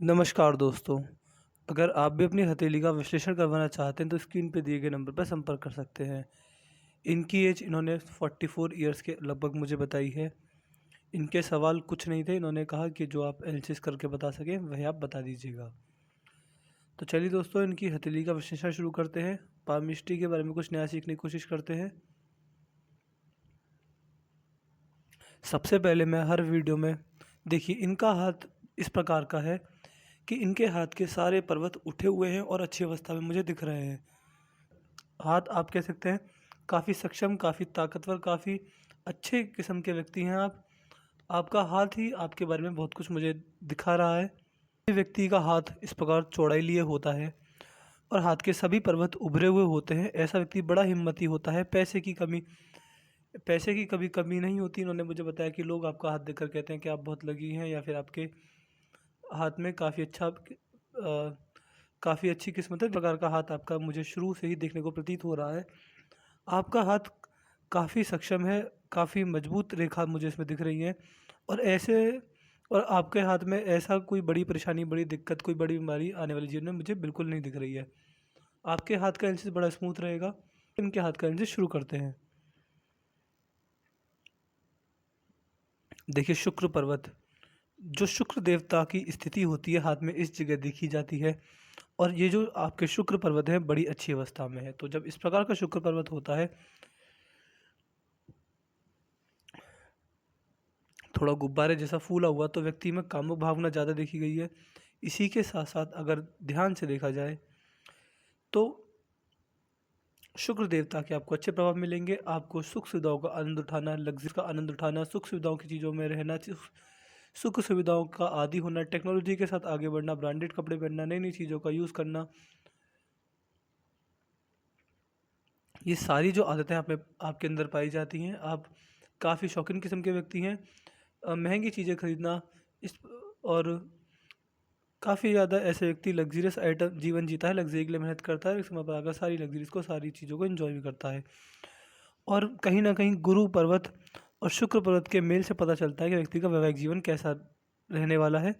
नमस्कार दोस्तों, अगर आप भी अपनी हथेली का विश्लेषण करवाना चाहते हैं तो स्क्रीन पे दिए गए नंबर पर संपर्क कर सकते हैं। इनकी एज इन्होंने 44 ईयर्स के लगभग मुझे बताई है। इनके सवाल कुछ नहीं थे, इन्होंने कहा कि जो आप एनालिसिस करके बता सकें वह आप बता दीजिएगा। तो चलिए दोस्तों, इनकी हथेली का विश्लेषण शुरू करते हैं। पामिस्ट्री के बारे में कुछ नया सीखने की कोशिश करते हैं। सबसे पहले मैं हर वीडियो में देखिए इनका हाथ इस प्रकार का है कि इनके हाथ के सारे पर्वत उठे हुए हैं और अच्छी अवस्था में मुझे दिख रहे हैं। हाथ आप कह सकते हैं काफ़ी सक्षम, काफ़ी ताकतवर, काफ़ी अच्छे किस्म के व्यक्ति हैं आप। आपका हाथ ही आपके बारे में बहुत कुछ मुझे दिखा रहा है। व्यक्ति का हाथ इस प्रकार चौड़ाई लिए होता है और हाथ के सभी पर्वत उभरे हुए होते हैं। ऐसा व्यक्ति बड़ा हिम्मती होता है। पैसे की कभी कमी नहीं होती। इन्होंने मुझे बताया कि लोग आपका हाथ देखकर कहते हैं कि आप बहुत लकी हैं, या फिर आपके हाथ में काफ़ी अच्छी किस्मत है। प्रकार का हाथ आपका मुझे शुरू से ही देखने को प्रतीत हो रहा है। आपका हाथ काफ़ी सक्षम है, काफ़ी मजबूत रेखा मुझे इसमें दिख रही है। और आपके हाथ में ऐसा कोई बड़ी परेशानी, बड़ी दिक्कत, कोई बड़ी बीमारी आने वाली जीवन में मुझे बिल्कुल नहीं दिख रही है। आपके हाथ का एनालिसिस बड़ा स्मूथ रहेगा। इनके हाथ का एनालिसिस शुरू करते हैं। देखिए शुक्र पर्वत, जो शुक्र देवता की स्थिति होती है हाथ में इस जगह देखी जाती है। और ये जो आपके शुक्र पर्वत हैं बड़ी अच्छी अवस्था में है। तो जब इस प्रकार का शुक्र पर्वत होता है, थोड़ा गुब्बारे जैसा फूला हुआ, तो व्यक्ति में कामुक भावना ज़्यादा देखी गई है। इसी के साथ साथ अगर ध्यान से देखा जाए तो शुक्र देवता के आपको अच्छे प्रभाव मिलेंगे। आपको सुख सुविधाओं का आनंद उठाना, लग्जरी का आनंद उठाना, सुख सुविधाओं की चीज़ों में रहना, सुख सुविधाओं का आदी होना, टेक्नोलॉजी के साथ आगे बढ़ना, ब्रांडेड कपड़े पहनना, नई नई चीज़ों का यूज़ करना, ये सारी जो आदतें आप में आपके अंदर पाई जाती हैं। आप काफ़ी शौकीन किस्म के व्यक्ति हैं। महंगी चीज़ें खरीदना इस और काफ़ी ज़्यादा ऐसे व्यक्ति लग्जरियस आइटम जीवन जीता है, लग्जरी के लिए मेहनत करता है, एक समय पर आकर सारी लग्जरीज को, सारी चीज़ों को एंजॉय भी करता है। और कहीं ना कहीं गुरु पर्वत और शुक्र पर्वत के मेल से पता चलता है कि व्यक्ति का वैवाहिक जीवन कैसा रहने वाला है।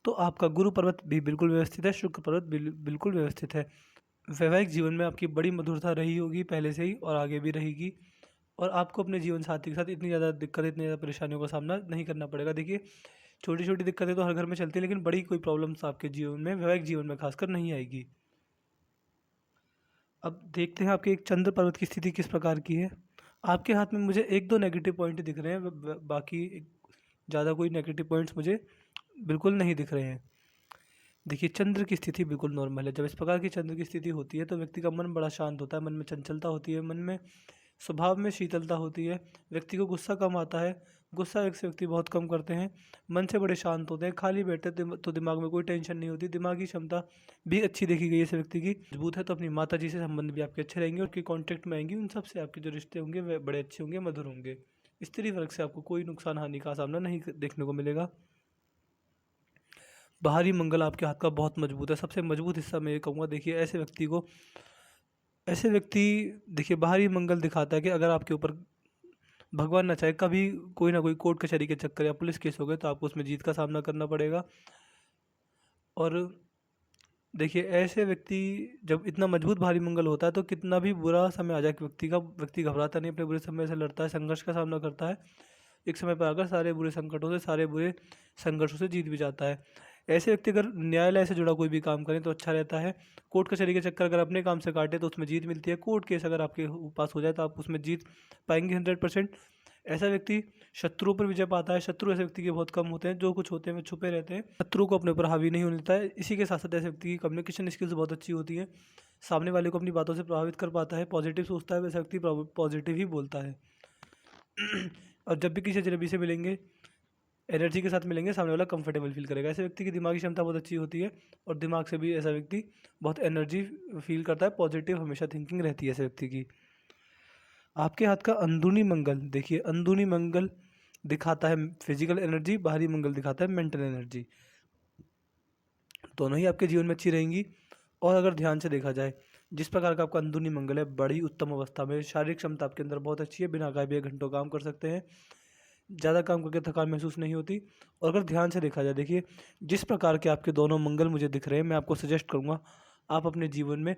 तो आपका गुरु पर्वत भी बिल्कुल व्यवस्थित है, शुक्र पर्वत बिल्कुल व्यवस्थित है। वैवाहिक जीवन में आपकी बड़ी मधुरता रही होगी पहले से ही और आगे भी रहेगी। और आपको अपने जीवन साथी के साथ इतनी ज़्यादा दिक्कत, इतनी ज़्यादा परेशानियों का सामना नहीं करना पड़ेगा। देखिए छोटी छोटी दिक्कतें तो हर घर में चलती है, लेकिन बड़ी कोई प्रॉब्लम्स आपके जीवन में, वैवाहिक जीवन में खासकर नहीं आएगी। अब देखते हैं आपके एक चंद्र पर्वत की स्थिति किस प्रकार की है। आपके हाथ में मुझे एक दो नेगेटिव पॉइंट दिख रहे हैं, बाकी ज़्यादा कोई नेगेटिव पॉइंट्स मुझे बिल्कुल नहीं दिख रहे हैं। देखिए चंद्र की स्थिति बिल्कुल नॉर्मल है। जब इस प्रकार की चंद्र की स्थिति होती है तो व्यक्ति का मन बड़ा शांत होता है, मन में चंचलता होती है, मन में स्वभाव में शीतलता होती है, व्यक्ति को गुस्सा कम आता है। गुस्सा एक से व्यक्ति बहुत कम करते हैं, मन से बड़े शांत होते हैं, खाली बैठे तो दिमाग में कोई टेंशन नहीं होती। दिमागी क्षमता भी अच्छी देखी गई है इस व्यक्ति की, मजबूत है। तो अपनी माता जी से संबंध भी आपके अच्छे रहेंगे, उनके कॉन्टैक्ट में आएंगी, उन सब से आपके जो रिश्ते होंगे वे बड़े अच्छे होंगे, मधुर होंगे। स्त्री वर्ग से आपको कोई नुकसान हानि का सामना नहीं देखने को मिलेगा। बाहरी मंगल आपके हाथ का बहुत मजबूत है, सबसे मजबूत हिस्सा मैं ये कहूँगा। देखिए ऐसे व्यक्ति देखिए बाहरी मंगल दिखाता है कि अगर आपके ऊपर भगवान ना चाहे कभी कोई ना कोई कोर्ट कचहरी के चक्कर या पुलिस केस हो गए तो आपको उसमें जीत का सामना करना पड़ेगा। और देखिए ऐसे व्यक्ति, जब इतना मजबूत भारी मंगल होता है तो कितना भी बुरा समय आ जाए व्यक्ति घबराता नहीं, अपने बुरे समय से लड़ता है, संघर्ष का सामना करता है। एक समय पर आकर सारे बुरे संघर्षों से जीत भी जाता है। ऐसे व्यक्ति अगर न्यायालय से जुड़ा कोई भी काम करें तो अच्छा रहता है। कोर्ट कचहरी के चक्कर अगर अपने काम से काटे तो उसमें जीत मिलती है। कोर्ट केस अगर आपके पास हो जाए तो आप उसमें जीत पाएंगे 100%। ऐसा व्यक्ति शत्रुओं पर विजय पाता है। शत्रु ऐसे व्यक्ति के बहुत कम होते हैं, जो कुछ होते हैं वे छुपे रहते हैं, शत्रु को अपने ऊपर हावी नहीं होने देता है। इसी के साथ साथ ऐसे व्यक्ति की कम्युनिकेशन स्किल्स बहुत अच्छी होती है, सामने वाले को अपनी बातों से प्रभावित कर पाता है, पॉजिटिव सोचता है, वैसा व्यक्ति पॉजिटिव ही बोलता है। और जब भी किसी अजनबी से मिलेंगे, एनर्जी के साथ मिलेंगे, सामने वाला कंफर्टेबल फील करेगा। ऐसे व्यक्ति की दिमागी क्षमता बहुत अच्छी होती है और दिमाग से भी ऐसा व्यक्ति बहुत एनर्जी फील करता है, पॉजिटिव हमेशा थिंकिंग रहती है ऐसे व्यक्ति की। आपके हाथ का अंदरूनी मंगल, देखिए अंदरूनी मंगल दिखाता है फिजिकल एनर्जी, बाहरी मंगल दिखाता है मेंटल एनर्जी। दोनों ही आपके जीवन में अच्छी रहेंगी। और अगर ध्यान से देखा जाए, जिस प्रकार का आपका अंदरूनी मंगल है बड़ी उत्तम अवस्था में, शारीरिक क्षमता आपके अंदर बहुत अच्छी है, बिना खाए पिए घंटों काम कर सकते हैं। ज़्यादा काम करके थकान महसूस नहीं होती। और अगर ध्यान से देखा जाए, देखिए जिस प्रकार के आपके दोनों मंगल मुझे दिख रहे हैं, मैं आपको सजेस्ट करूँगा आप अपने जीवन में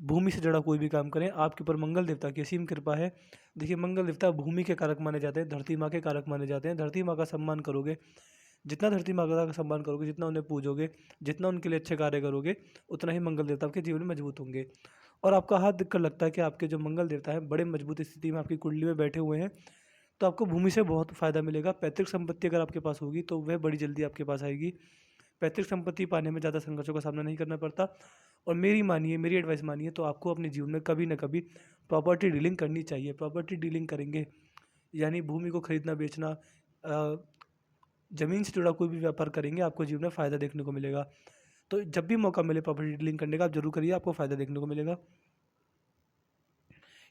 भूमि से जुड़ा कोई भी काम करें। आपके ऊपर मंगल देवता की असीम कृपा है। देखिए मंगल देवता भूमि के कारक माने जाते हैं, धरती माँ के कारक माने जाते हैं। धरती माँ का सम्मान करोगे, जितना धरती माता का सम्मान करोगे, जितना उन्हें पूजोगे, जितना उनके लिए अच्छे कार्य करोगे, उतना ही मंगल देवता आपके जीवन में मजबूत होंगे। और आपका हाथ दिखकर लगता है कि आपके जो मंगल देवता हैं बड़े मजबूत स्थिति में आपकी कुंडली में बैठे हुए हैं, तो आपको भूमि से बहुत फ़ायदा मिलेगा। पैतृक संपत्ति अगर आपके पास होगी तो वह बड़ी जल्दी आपके पास आएगी। पैतृक संपत्ति पाने में ज़्यादा संघर्षों का सामना नहीं करना पड़ता। और मेरी एडवाइस मानिए तो आपको अपने जीवन में कभी ना कभी प्रॉपर्टी डीलिंग करनी चाहिए। प्रॉपर्टी डीलिंग करेंगे यानी भूमि को खरीदना बेचना, ज़मीन से जुड़ा कोई भी व्यापार करेंगे, आपको जीवन में फ़ायदा देखने को मिलेगा। तो जब भी मौका मिले प्रॉपर्टी डीलिंग करने का आप जरूर करिए, आपको फ़ायदा देखने को मिलेगा।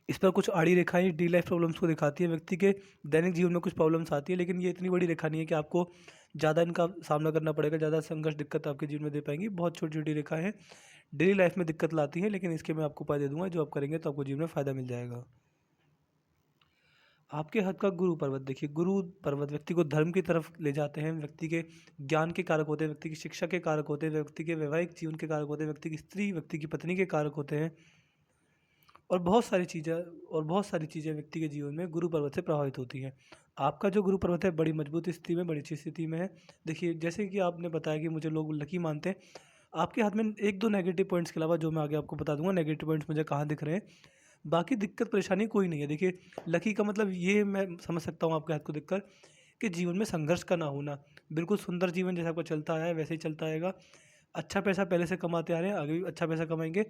इस पर कुछ आड़ी रेखाएं डी लाइफ प्रॉब्लम्स को दिखाती है। व्यक्ति के दैनिक जीवन में कुछ प्रॉब्लम्स आती है, लेकिन ये इतनी बड़ी रेखा नहीं है कि आपको ज़्यादा इनका सामना करना पड़ेगा, ज़्यादा संघर्ष दिक्कत आपके जीवन में दे पाएंगी। बहुत छोटी छोटी रेखाएं हैं, डेली लाइफ में दिक्कत लाती हैं, लेकिन इसके मैं आपको उपाय दे दूंगा, जो आप करेंगे तो आपको जीवन में फ़ायदा मिल जाएगा। आपके हाथ का गुरु पर्वत, देखिए गुरु पर्वत व्यक्ति को धर्म की तरफ ले जाते हैं, व्यक्ति के ज्ञान के कारक होते हैं, व्यक्ति की शिक्षा के कारक होते हैं, व्यक्ति के वैवाहिक जीवन के कारक होते हैं, व्यक्ति की स्त्री, व्यक्ति की पत्नी के कारक होते हैं। और बहुत सारी चीज़ें व्यक्ति के जीवन में गुरु पर्वत से प्रभावित होती हैं। आपका जो गुरु पर्वत है बड़ी मजबूत स्थिति में, बड़ी अच्छी स्थिति में है। देखिए जैसे कि आपने बताया कि मुझे लोग लकी मानते हैं, आपके हाथ में एक दो नेगेटिव पॉइंट्स के अलावा, जो मैं आगे आपको बता दूंगा नेगेटिव पॉइंट्स मुझे कहाँ दिख रहे हैं, बाकी दिक्कत परेशानी कोई नहीं है। देखिए लकी का मतलब ये मैं समझ सकता हूँ आपके हाथ को देखकर, कि जीवन में संघर्ष का ना होना। बिल्कुल सुंदर जीवन जैसा आपका चलता है वैसे ही चलता आएगा। अच्छा पैसा पहले से कमाते आ रहे हैं, आगे भी अच्छा पैसा कमाएंगे।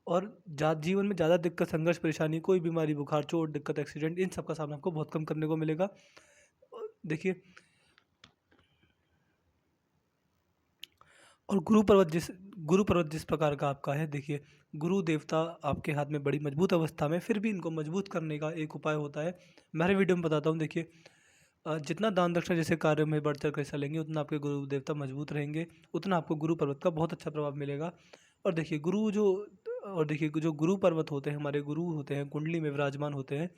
और जीवन में ज़्यादा दिक्कत, संघर्ष, परेशानी, कोई बीमारी, बुखार, चोट, दिक्कत, एक्सीडेंट, इन सब का सामना आपको बहुत कम करने को मिलेगा। देखिए और गुरु पर्वत जिस प्रकार का आपका है, देखिए गुरु देवता आपके हाथ में बड़ी मजबूत अवस्था में, फिर भी इनको मजबूत करने का एक उपाय होता है, मैं हर वीडियो में बताता हूँ। देखिए जितना दान दक्षिणा जैसे कार्यों में बढ़ चढ़ कर हिस्सा लेंगे, उतना आपके गुरु देवता मजबूत रहेंगे, उतना आपको गुरु पर्वत का बहुत अच्छा प्रभाव मिलेगा। और देखिए जो गुरु पर्वत होते हैं, हमारे गुरु होते हैं, कुंडली में विराजमान होते हैं,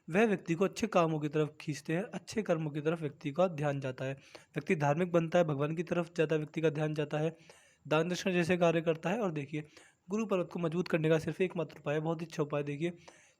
वह व्यक्ति को अच्छे कामों की तरफ खींचते हैं, अच्छे कर्मों की तरफ व्यक्ति का ध्यान जाता है, व्यक्ति धार्मिक बनता है, भगवान की तरफ ज़्यादा व्यक्ति का ध्यान जाता है, दान दक्षिणा जैसे कार्य करता है। और देखिए गुरु पर्वत को मजबूत करने का सिर्फ एकमात्र उपाय है, बहुत ही अच्छा उपाय। देखिए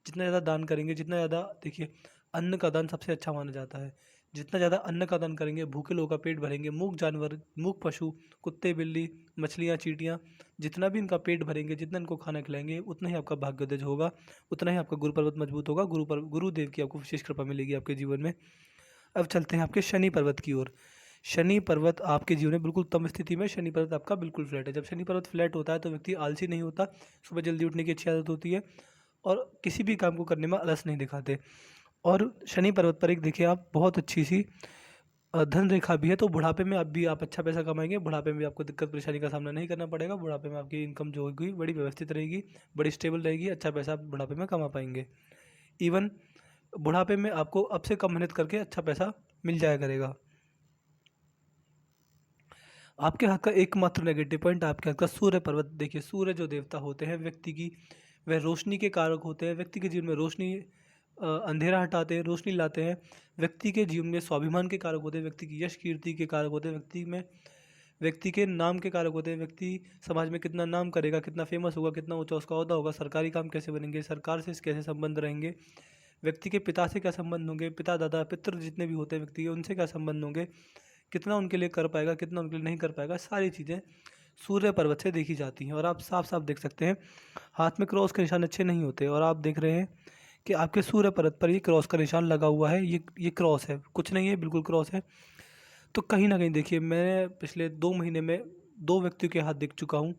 जितना ज़्यादा दान करेंगे, जितना ज़्यादा, देखिए अन्न का दान सबसे अच्छा माना जाता है, जितना ज़्यादा अन्न का दान करेंगे, भूखे लोगों का पेट भरेंगे, मूक जानवर, मूक पशु, कुत्ते बिल्ली, मछलियाँ चींटियाँ, जितना भी इनका पेट भरेंगे, जितना इनको खाना खिलाएंगे, उतना ही आपका भाग्योदय होगा, उतना ही आपका गुरु पर्वत मजबूत होगा, गुरुदेव की आपको विशेष कृपा मिलेगी आपके जीवन में। अब चलते हैं आपके शनि पर्वत की ओर। शनि पर्वत आपके जीवन में बिल्कुल उत्तम स्थिति में, शनि पर्वत आपका बिल्कुल फ्लैट है। जब शनि पर्वत फ्लैट होता है तो व्यक्ति आलसी नहीं होता, सुबह जल्दी उठने की अच्छी आदत होती है, और किसी भी काम को करने में आलस नहीं दिखाते। और शनि पर्वत पर एक देखिए आप बहुत अच्छी सी धन रेखा भी है, तो बुढ़ापे में आप अच्छा पैसा कमाएंगे, बुढ़ापे में भी आपको दिक्कत परेशानी का सामना नहीं करना पड़ेगा। बुढ़ापे में आपकी इनकम जो होगी बड़ी व्यवस्थित रहेगी, बड़ी स्टेबल रहेगी, अच्छा पैसा आप बुढ़ापे में कमा पाएंगे। इवन बुढ़ापे में आपको अब से कम मेहनत करके अच्छा पैसा मिल जाया करेगा। आपके हाथ का एकमात्र नेगेटिव पॉइंट आपके हाथ का सूर्य पर्वत, देखिए सूर्य जो देवता होते हैं व्यक्ति की, वह रोशनी के कारक होते हैं, व्यक्ति के जीवन में रोशनी, अंधेरा हटाते हैं, रोशनी लाते हैं, व्यक्ति के जीवन में स्वाभिमान के कारक होते हैं, व्यक्ति की यश कीर्ति के कारक होते हैं, व्यक्ति के नाम के कारक होते हैं, व्यक्ति समाज में कितना नाम करेगा, कितना फेमस होगा, कितना ऊंचा उसका ओहदा होगा, सरकारी काम कैसे बनेंगे, सरकार से कैसे संबंध रहेंगे, व्यक्ति के पिता से क्या संबंध होंगे, पिता दादा पितृ जितने भी होते हैं व्यक्ति के, उनसे क्या संबंध होंगे, कितना उनके लिए कर पाएगा, कितना उनके लिए नहीं कर पाएगा, सारी चीज़ें सूर्य पर्वत से देखी जाती हैं। और आप साफ साफ देख सकते हैं हाथ में क्रॉस के निशान अच्छे नहीं होते, और आप देख रहे हैं कि आपके सूर्य पर्वत पर ये क्रॉस का निशान लगा हुआ है, ये क्रॉस है, कुछ नहीं है, बिल्कुल क्रॉस है। तो कहीं ना कहीं देखिए मैं पिछले 2 महीने में 2 व्यक्तियों के हाथ देख चुका हूँ,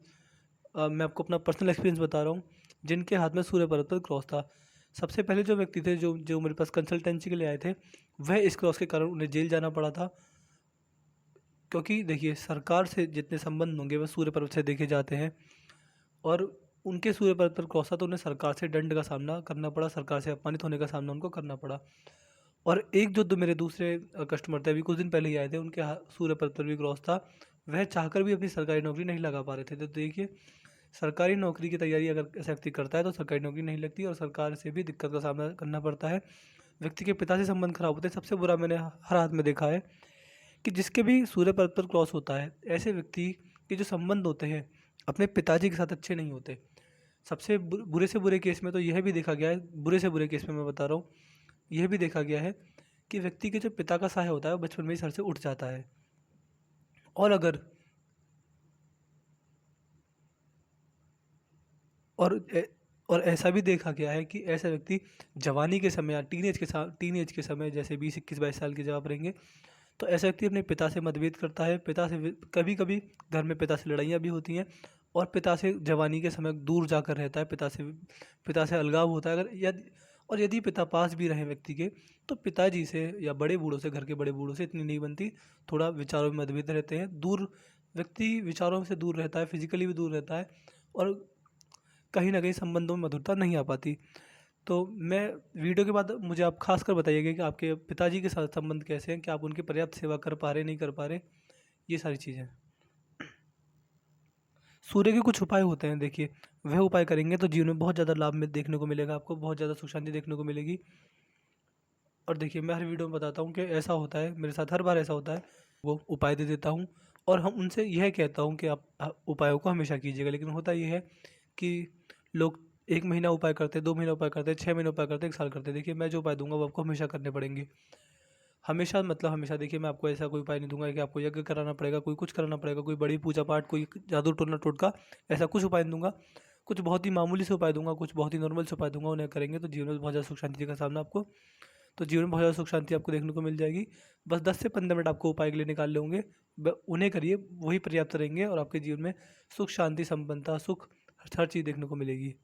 मैं आपको अपना पर्सनल एक्सपीरियंस बता रहा हूँ, जिनके हाथ में सूर्य पर्वत पर क्रॉस था। सबसे पहले जो व्यक्ति थे जो जो मेरे पास कंसल्टेंसी के लिए आए थे, वह इस क्रॉस के कारण उन्हें जेल जाना पड़ा था, क्योंकि देखिए सरकार से जितने संबंध होंगे वह सूर्य पर्वत से देखे जाते हैं, और उनके सूर्य पर्वत पर क्रॉस था तो उन्हें सरकार से दंड का सामना करना पड़ा, सरकार से अपमानित होने का सामना उनको करना पड़ा। और एक जो मेरे दूसरे कस्टमर थे, अभी कुछ दिन पहले ही आए थे, उनके सूर्य पर्वत पर भी क्रॉस था, वह चाहकर भी अपनी सरकारी नौकरी नहीं लगा पा रहे थे। तो देखिए सरकारी नौकरी की तैयारी अगर ऐसा व्यक्ति करता है तो सरकारी नौकरी नहीं लगती, और सरकार से भी दिक्कत का सामना करना पड़ता है। व्यक्ति के पिता से संबंध खराब होते हैं, सबसे बुरा मैंने हर हाथ में देखा है कि जिसके भी सूर्य पर्वत पर क्रॉस होता है, ऐसे व्यक्ति के जो संबंध होते हैं अपने पिताजी के साथ अच्छे नहीं होते। सबसे बुरे से बुरे केस में तो यह भी देखा गया है, बुरे से बुरे केस में मैं बता रहा हूँ, यह भी देखा गया है कि व्यक्ति के जो पिता का साया होता है वो बचपन में ही सर से उठ जाता है। और अगर और ए- और ऐसा भी देखा गया है कि ऐसा व्यक्ति जवानी के समय या टीनेज के समय, जैसे 20, 21, 22 साल के जब आप रहेंगे, तो ऐसा व्यक्ति अपने पिता से मतभेद करता है, पिता से कभी कभी घर में पिता से लड़ाइयाँ भी होती हैं, और पिता से जवानी के समय दूर जाकर रहता है, पिता से अलगाव होता है। अगर यदि और यदि पिता पास भी रहे व्यक्ति के, तो पिताजी से या बड़े बूढ़ों से, घर के बड़े बूढ़ों से इतनी नहीं बनती, थोड़ा विचारों में मतभेद रहते हैं, दूर व्यक्ति विचारों से दूर रहता है, फिजिकली भी दूर रहता है, और कहीं ना कहीं संबंधों में मधुरता नहीं आ पाती। तो मैं वीडियो के बाद मुझे आप खास कर बताइएगा कि आपके पिताजी के साथ संबंध कैसे हैं, क्या आप उनकी पर्याप्त सेवा कर पा रहे, नहीं कर पा रहे, ये सारी चीज़ें। सूर्य के कुछ उपाय होते हैं, देखिए वह उपाय करेंगे तो जीवन में बहुत ज़्यादा लाभ में देखने को मिलेगा, आपको बहुत ज़्यादा सुख शांति देखने को मिलेगी। और देखिए मैं हर वीडियो में बताता हूँ कि ऐसा होता है, मेरे साथ हर बार ऐसा होता है, वो उपाय दे देता हूँ, और हम उनसे यह कहता हूँ कि आप उपायों को हमेशा कीजिएगा। लेकिन होता यह है कि लोग 1 महीना उपाय करते हैं, 2 महीना उपाय करते हैं, 6 महीने उपाय करते हैं, 1 साल करते हैं। देखिए मैं जो उपाय दूंगा वो आपको हमेशा करने पड़ेंगे, हमेशा मतलब हमेशा। देखिए मैं आपको ऐसा कोई उपाय नहीं दूंगा कि आपको यज्ञ कराना पड़ेगा, कोई कुछ कराना पड़ेगा, कोई बड़ी पूजा पाठ, कोई जादू टोना टोटका, ऐसा कुछ उपाय नहीं दूंगा। कुछ बहुत ही मामूली से उपाय दूंगा, कुछ बहुत ही नॉर्मल से उपाय दूंगा, उन्हें करेंगे तो जीवन में बहुत ज़्यादा सुख शांति का सामना आपको, तो जीवन में बहुत ज़्यादा सुख शांति आपको देखने को मिल जाएगी। बस 10 से 15 मिनट आपको उपाय के लिए निकालने होंगे, उन्हें करिए, वही पर्याप्त रहेंगे, और आपके जीवन में सुख शांति संपन्नता सुख हर चीज़ देखने को मिलेगी।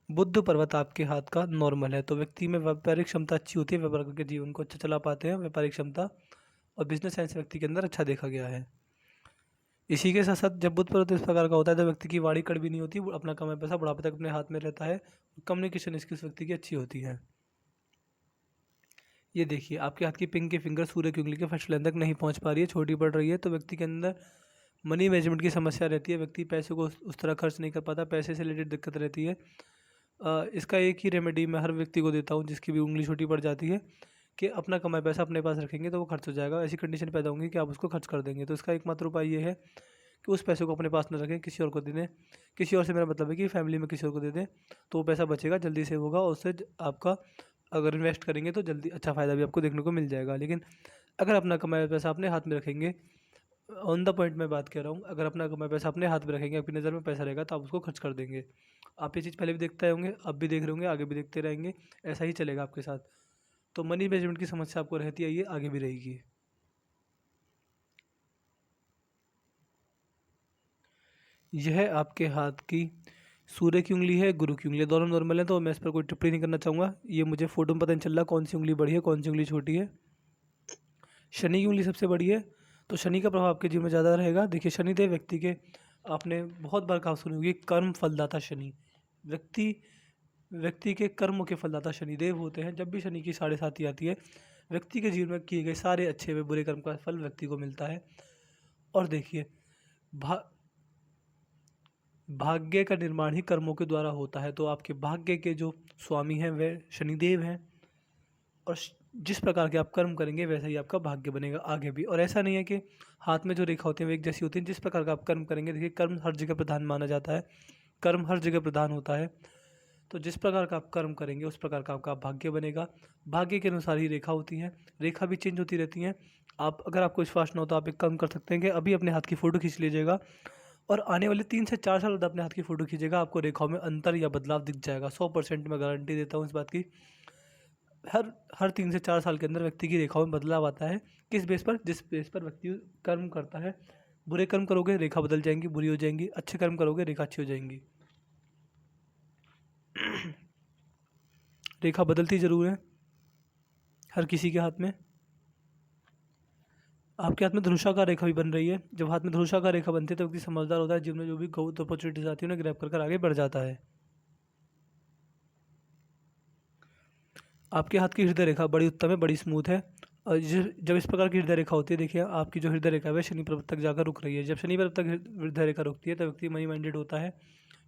बुद्ध पर्वत आपके हाथ का नॉर्मल है, तो व्यक्ति में व्यापारिक क्षमता अच्छी होती है, व्यापार करके जीवन को अच्छा चला पाते हैं, व्यापारिक क्षमता और बिजनेस साइंस व्यक्ति के अंदर अच्छा देखा गया है। इसी के साथ साथ जब बुद्ध पर्वत इस प्रकार का होता है तो व्यक्ति की वाणी कड़वी नहीं होती, वो अपना कमाया पैसा बुढ़ापे तक अपने हाथ में रहता है, कम्युनिकेशन स्किल्स व्यक्ति की अच्छी होती है। ये देखिए आपके हाथ की पिंक फिंगर सूर्य की उंगली के फर्स्ट लाइन तक नहीं पहुंच पा रही है, छोटी पड़ रही है, तो व्यक्ति के अंदर मनी मैनेजमेंट की समस्या रहती है, व्यक्ति पैसे को उस तरह खर्च नहीं कर पाता, पैसे से रिलेटेड दिक्कत रहती है। इसका एक ही रेमेडी मैं हर व्यक्ति को देता हूँ जिसकी भी उंगली छोटी पड़ जाती है, कि अपना कमाया पैसा अपने पास रखेंगे तो वो खर्च हो जाएगा, ऐसी कंडीशन पैदा होंगी कि आप उसको खर्च कर देंगे। तो इसका एकमात्र उपाय ये है कि उस पैसे को अपने पास न रखें, किसी और को दे दें। किसी और से मेरा मतलब है कि फैमिली में किसी और को दे दें, तो वो पैसा बचेगा, जल्दी सेव होगा, और उससे आपका अगर इन्वेस्ट करेंगे तो जल्दी अच्छा फ़ायदा भी आपको देखने को मिल जाएगा। लेकिन अगर अपना कमाया पैसा अपने हाथ में रखेंगे, ऑन द पॉइंट मैं बात कर रहा हूँ, अगर अपना कमाया पैसा अपने हाथ में रखेंगे, आपकी नज़र में पैसा रहेगा तो आप उसको खर्च कर देंगे। आप ये चीज़ पहले भी देखते होंगे, अब भी देख रहे होंगे, आगे भी देखते रहेंगे, ऐसा ही चलेगा आपके साथ। तो मनी मैनेजमेंट की समस्या आपको रहती है, ये आगे भी रहेगी। यह आपके हाथ की सूर्य की उंगली है, गुरु की उंगली है, दोनों नॉर्मल है, तो मैं इस पर कोई टिप्पणी नहीं करना चाहूँगा। ये मुझे फोटो में पता नहीं चल रहा कौन सी उंगली बड़ी है, कौन सी उंगली छोटी है। शनि की उंगली सबसे बड़ी है, तो शनि का प्रभाव आपके जीवन में ज़्यादा रहेगा। देखिए शनिदेव व्यक्ति के, आपने बहुत बार कहा सुनी होगी, कर्म फलदाता शनि, व्यक्ति व्यक्ति के कर्म के फलदाता शनिदेव होते हैं। जब भी शनि की 7.5 आती है, व्यक्ति के जीवन में किए गए सारे अच्छे व बुरे कर्म का फल व्यक्ति को मिलता है। और देखिए भा भाग्य का निर्माण ही कर्मों के द्वारा होता है, तो आपके भाग्य के जो स्वामी हैं वह शनिदेव हैं, और जिस प्रकार के आप कर्म करेंगे वैसा ही आपका भाग्य बनेगा आगे भी। और ऐसा नहीं है कि हाथ में जो रेखा होती है वो एक जैसी होती है, जिस प्रकार का आप कर्म करेंगे, देखिए कर्म हर जगह प्रधान माना जाता है, कर्म हर जगह प्रधान होता है, तो जिस प्रकार का आप कर्म करेंगे उस प्रकार का आपका भाग्य बनेगा। भाग्य के अनुसार ही रेखा होती है, रेखा भी चेंज होती रहती हैं। आप अगर आपको विश्वास न हो तो आप एक काम कर सकते हैं कि अभी अपने हाथ की फ़ोटो खींच लीजिएगा, और आने वाले 3 से 4 साल बाद अपने हाथ की फ़ोटो खींचेगा, आपको रेखाओं में अंतर या बदलाव दिख जाएगा। 100% मैं गारंटी देता हूँ इस बात की। हर हर 3 से 4 साल के अंदर व्यक्ति की रेखाओं में बदलाव आता है। किस बेस पर? जिस बेस पर व्यक्ति कर्म करता है। बुरे कर्म करोगे रेखा बदल जाएंगी, बुरी हो जाएंगी, अच्छे कर्म करोगे रेखा अच्छी हो जाएंगी। रेखा बदलती ज़रूर है हर किसी के हाथ में। आपके हाथ में धनुषाकार रेखा भी बन रही है। जब हाथ में धनुषाकार रेखा बनती है तो व्यक्ति समझदार होता है, जीवन में जो भी ग्रोथ अपॉर्चुनिटीज आती है उन्हें ग्रैब कर आगे बढ़ जाता है। आपके हाथ की हृदय रेखा बड़ी उत्तम है, बड़ी स्मूथ है। और जब इस प्रकार की हृदय रेखा होती है, देखिए आपकी जो हृदय रेखा है वह शनि पर्वत तक जाकर रुक रही है। जब शनि पर्वत तक हृदय रेखा रुकती है तो व्यक्ति मनी माइंडेड होता है,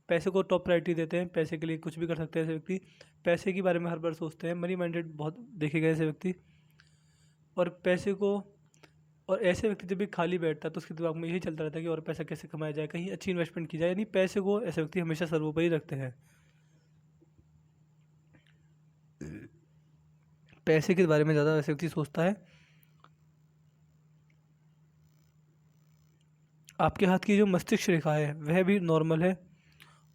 पैसे को टॉप प्रायोरिटी देते हैं, पैसे के लिए कुछ भी कर सकते हैं ऐसे व्यक्ति, पैसे के बारे में हर बार सोचते हैं, मनी माइंडेड बहुत देखे गए ऐसे व्यक्ति। और पैसे को, और ऐसे व्यक्ति जब भी खाली बैठता है तो उसके दिमाग में यही चलता रहता है कि और पैसा कैसे कमाया जाए, कहीं अच्छी इन्वेस्टमेंट की जाए, यानी पैसे को ऐसे व्यक्ति हमेशा सर्वोपरि रखते हैं। पैसे के बारे में ज़्यादा ऐसे व्यक्ति सोचता है। आपके हाथ की जो मस्तिष्क रेखा है वह भी नॉर्मल है,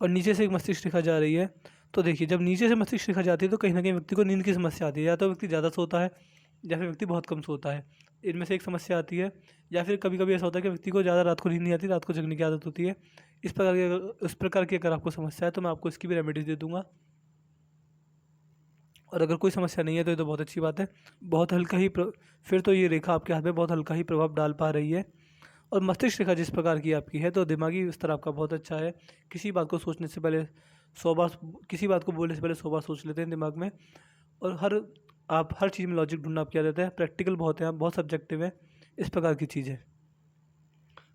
और नीचे से एक मस्तिष्क रेखा जा रही है। तो देखिए, जब नीचे से मस्तिष्क रेखा जाती है तो कहीं ना कहीं व्यक्ति को नींद की समस्या आती है, या तो व्यक्ति ज़्यादा सोता है या फिर व्यक्ति बहुत कम सोता है, इनमें से एक समस्या आती है। या फिर कभी कभी ऐसा होता है कि व्यक्ति को ज़्यादा रात को नींद नहीं आती, रात को जगने की आदत होती है। इस प्रकार की अगर आपको समस्या है तो मैं आपको इसकी भी रेमेडीज दे दूंगा। और अगर कोई समस्या नहीं है तो ये तो बहुत अच्छी बात है। बहुत हल्का ही फिर तो ये रेखा आपके हाथ में बहुत हल्का ही प्रभाव डाल पा रही है। और मस्तिष्क रेखा जिस प्रकार की आपकी है तो दिमागी स्तर आपका बहुत अच्छा है। किसी बात को सोचने से पहले 100 बार, किसी बात को बोलने से पहले 100 बार सोच लेते हैं दिमाग में। और आप हर चीज़ में लॉजिक ढूंढना आप क्या देते हैं, प्रैक्टिकल बहुत है, आप बहुत सब्जेक्टिव है, इस प्रकार की चीज़ है।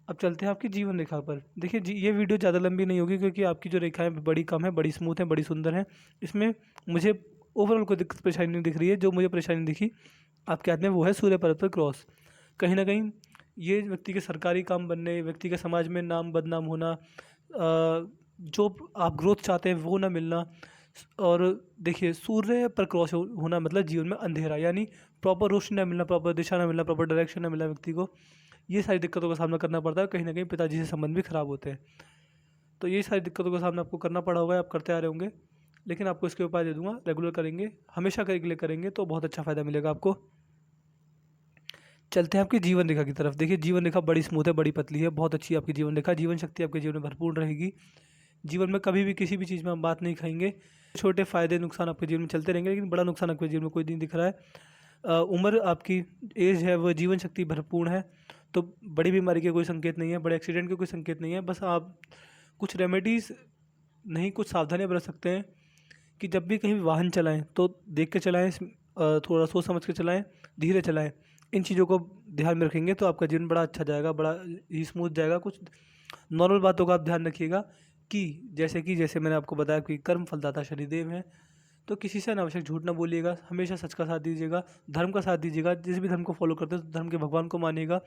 अब चलते हैं आपकी जीवन रेखा पर। देखिए ये वीडियो ज़्यादा लंबी नहीं होगी क्योंकि आपकी जो रेखाएं बड़ी कम है, बड़ी स्मूथ है, बड़ी सुंदर है। इसमें मुझे ओवरऑल कोई दिक्कत परेशानी नहीं दिख रही है। जो मुझे परेशानी दिखी आपके हाथ में वो है सूर्य पर्वत पर क्रॉस। कहीं ना कहीं ये व्यक्ति के सरकारी काम बनने, व्यक्ति के समाज में नाम बदनाम होना, जो आप ग्रोथ चाहते हैं वो ना मिलना। और देखिए, सूर्य पर क्रॉस होना मतलब जीवन में अंधेरा, यानी प्रॉपर रोशनी ना मिलना, प्रॉपर दिशा ना मिलना, प्रॉपर डायरेक्शन ना मिलना व्यक्ति को। ये सारी दिक्कतों का सामना करना पड़ता है। कहीं ना कहीं पिताजी से संबंध भी खराब होते हैं। तो ये सारी दिक्कतों का सामना आपको करना पड़ा होगा, आप करते आ रहे होंगे, लेकिन आपको इसके उपाय दे दूंगा। रेगुलर करेंगे, हमेशा रेगुलर करेंगे तो बहुत अच्छा फ़ायदा मिलेगा आपको। चलते हैं आपकी जीवन रेखा की तरफ। देखिए जीवन रेखा बड़ी स्मूथ है, बड़ी पतली है, बहुत अच्छी आपकी जीवन रेखा। जीवन शक्ति आपके जीवन में भरपूर रहेगी। जीवन में कभी भी किसी भी चीज़ में हम बात नहीं खाएंगे। छोटे फायदे नुकसान आपके जीवन में चलते रहेंगे, लेकिन बड़ा नुकसान आपके जीवन में कोई नहीं दिख रहा है। उम्र आपकी एज है वह जीवन शक्ति भरपूर है, तो बड़ी बीमारी के कोई संकेत नहीं है, बड़े एक्सीडेंट के कोई संकेत नहीं है। बस आप कुछ रेमेडीज़ नहीं, कुछ सावधानियाँ बरत सकते हैं कि जब भी कहीं भी वाहन चलाएं तो देख के चलाएं, थोड़ा सोच समझ के चलाएं, धीरे चलाएं। इन चीज़ों को ध्यान में रखेंगे तो आपका जीवन बड़ा अच्छा जाएगा, बड़ा ही स्मूथ जाएगा। कुछ नॉर्मल बातों का आप ध्यान रखिएगा कि जैसे मैंने आपको बताया कि कर्म फलदाता शनिदेव हैं, तो किसी से अनावश्यक झूठ ना बोलिएगा, हमेशा सच का साथ दीजिएगा, धर्म का साथ दीजिएगा। जिस भी धर्म को फॉलो करते हैं तो धर्म के भगवान को मानिएगा।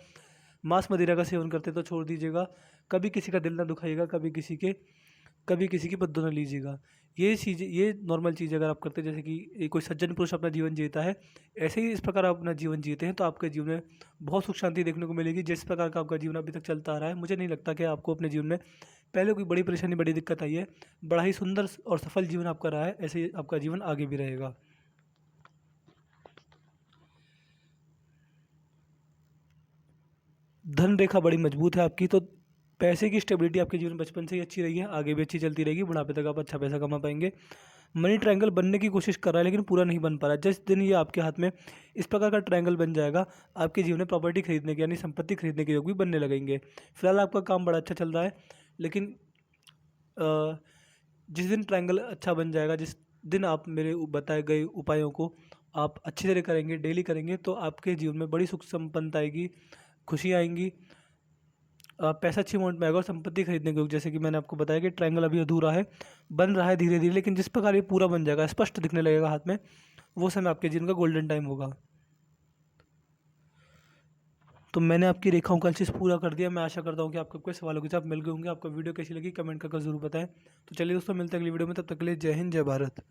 मांस मदिरा का सेवन करते तो छोड़ दीजिएगा। कभी किसी का दिल ना दुखाइएगा, कभी किसी की बद्दुआ ना लीजिएगा। ये चीज़, ये नॉर्मल चीज़ अगर आप करते हैं, जैसे कि कोई सज्जन पुरुष अपना जीवन जीता है, ऐसे ही इस प्रकार आप अपना जीवन जीते हैं तो आपके जीवन में बहुत सुख शांति देखने को मिलेगी। जिस प्रकार का आपका जीवन अभी तक चलता आ रहा है, मुझे नहीं लगता कि आपको अपने जीवन में पहले कोई बड़ी परेशानी, बड़ी दिक्कत आई है। बड़ा ही सुंदर और सफल जीवन आपका रहा है, ऐसे ही आपका जीवन आगे भी रहेगा। धन रेखा बड़ी मजबूत है आपकी, तो पैसे की स्टेबिलिटी आपके जीवन में बचपन से ही अच्छी रही है, आगे भी अच्छी चलती रहेगी। बुढ़ापे तक आप अच्छा पैसा कमा पाएंगे। मनी ट्रायंगल बनने की कोशिश कर रहा है लेकिन पूरा नहीं बन पा रहा है। जिस दिन ये आपके हाथ में इस प्रकार का ट्रायंगल बन जाएगा, आपके जीवन में प्रॉपर्टी खरीदने के, यानी संपत्ति खरीदने के योग भी बनने लगेंगे। फिलहाल आपका काम बड़ा अच्छा चल रहा है, लेकिन जिस दिन ट्रायंगल अच्छा बन जाएगा, जिस दिन आप मेरे बताए गए उपायों को आप अच्छी तरह करेंगे, डेली करेंगे, तो आपके जीवन में बड़ी सुख संपन्नता आएगी, खुशी आएंगी, पैसा अच्छी अमाउंट में आएगा। और संपत्ति खरीदने के, जैसे कि मैंने आपको बताया कि ट्रायंगल अभी अधूरा है, बन रहा है धीरे धीरे, लेकिन जिस प्रकार ये पूरा बन जाएगा, स्पष्ट दिखने लगेगा हाथ में, वो समय आपके जीवन का गोल्डन टाइम होगा। तो मैंने आपकी रेखाओं का एनालिसिस पूरा कर दिया। मैं आशा करता हूँ कि आपको कोई सवालों के जवाब मिल गए होंगे। आपको वीडियो कैसी लगी कमेंट करके जरूर बताएं। तो चलिए दोस्तों, मिलते हैं अगली वीडियो में, तब तक के लिए जय हिंद, जय भारत।